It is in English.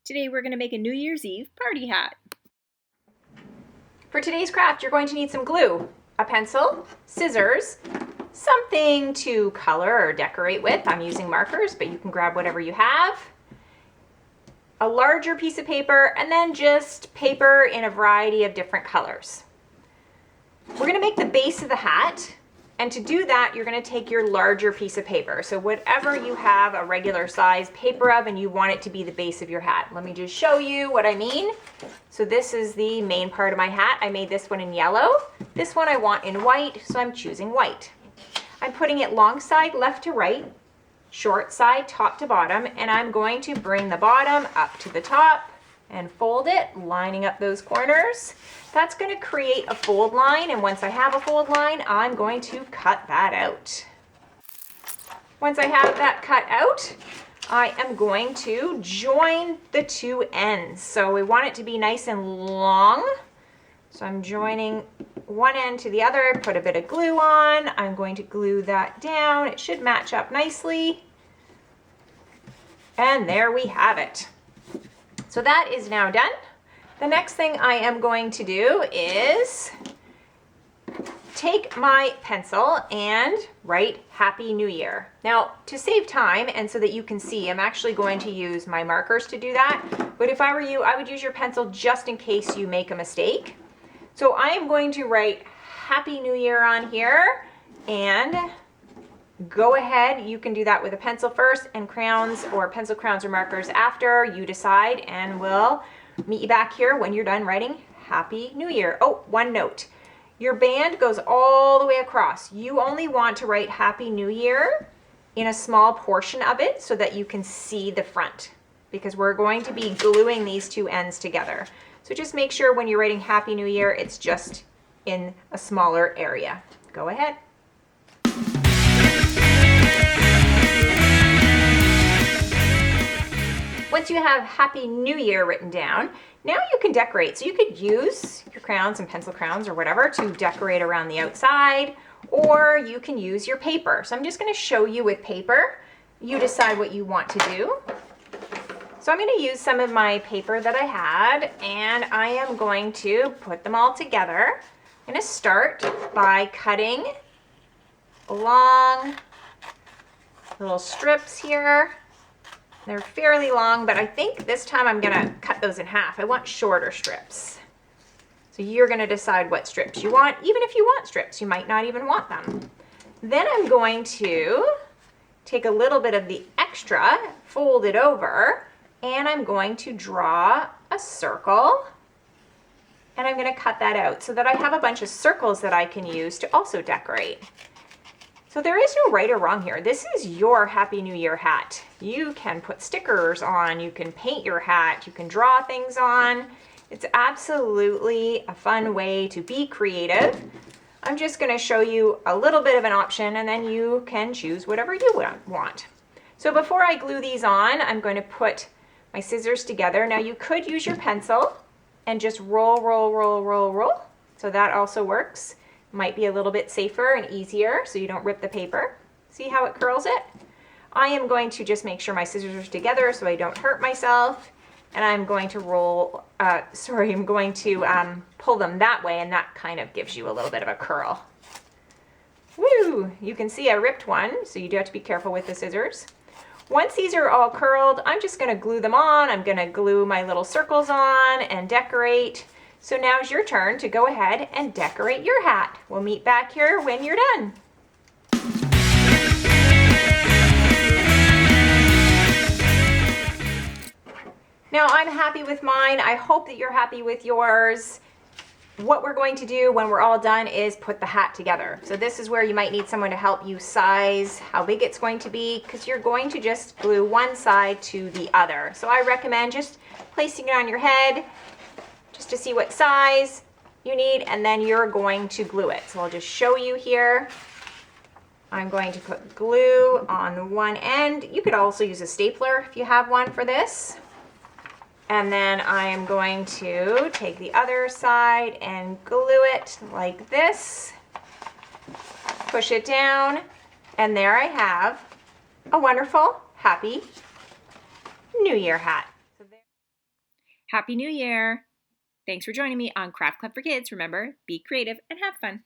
Today we're going to make a New Year's Eve party hat. For today's craft, you're going to need some glue, a pencil, scissors, something to color or decorate with. I'm using markers, but you can grab whatever you have, a larger piece of paper, and then just paper in a variety of different colors. We're going to make the base of the hat, and to do that, you're going to take your larger piece of paper. So whatever you have a regular size paper of and you want it to be the base of your hat. Let me just show you what I mean. So this is the main part of my hat. I made this one in yellow. This one I want in white, so I'm choosing white. I'm putting it long side left to right, short side top to bottom, and I'm going to bring the bottom up to the top and fold it, lining up those corners. That's going to create a fold line, and once I have a fold line, I'm going to cut that out. Once I have that cut out, I am going to join the two ends. So we want it to be nice and long. So I'm joining one end to the other, put a bit of glue on. I'm going to glue that down. It should match up nicely. And there we have it. So that is now done. The next thing I am going to do is take my pencil and write Happy New Year. Now, to save time and so that you can see, I'm actually going to use my markers to do that. But if I were you, I would use your pencil just in case you make a mistake. So I am going to write Happy New Year on here, and go ahead, you can do that with a pencil first and crayons or pencil crayons or markers after, you decide, and we'll meet you back here when you're done writing Happy New Year. Oh, one note. Your band goes all the way across. You only want to write Happy New Year in a small portion of it so that you can see the front, because we're going to be gluing these two ends together. So just make sure when you're writing Happy New Year, it's just in a smaller area. Go ahead. Once you have Happy New Year written down, now you can decorate. So you could use your crayons and pencil crayons or whatever to decorate around the outside, or you can use your paper. So I'm just going to show you with paper. You decide what you want to do. So I'm going to use some of my paper that I had, and I am going to put them all together. I'm going to start by cutting long little strips here. They're fairly long, but I think this time I'm gonna cut those in half. I want shorter strips. So you're gonna decide what strips you want. Even if you want strips, you might not even want them. Then I'm going to take a little bit of the extra, fold it over, and I'm going to draw a circle, and I'm gonna cut that out so that I have a bunch of circles that I can use to also decorate. So there is no right or wrong here. This is your Happy New Year hat. You can put stickers on, you can paint your hat, you can draw things on. It's absolutely a fun way to be creative. I'm just going to show you a little bit of an option, and then you can choose whatever you want. So before I glue these on, I'm going to put my scissors together. Now you could use your pencil and just roll, roll, roll, roll, roll. So that also works. Might be a little bit safer and easier so you don't rip the paper. See how it curls it? I am going to just make sure my scissors are together so I don't hurt myself, and I'm going to pull them that way, and that kind of gives you a little bit of a curl. Woo! You can see I ripped one, so you do have to be careful with the scissors. Once these are all curled, I'm just going to glue them on. I'm going to glue my little circles on and decorate. So now's your turn to go ahead and decorate your hat. We'll meet back here when you're done. Now I'm happy with mine. I hope that you're happy with yours. What we're going to do when we're all done is put the hat together. So this is where you might need someone to help you size how big it's going to be, because you're going to just glue one side to the other. So I recommend just placing it on your head, just to see what size you need, and then you're going to glue it. So I'll just show you here. I'm going to put glue on one end. You could also use a stapler if you have one for this. And then I am going to take the other side and glue it like this. Push it down, and there I have a wonderful, happy New Year hat. Happy New Year! Thanks for joining me on Craft Club for Kids. Remember, be creative and have fun.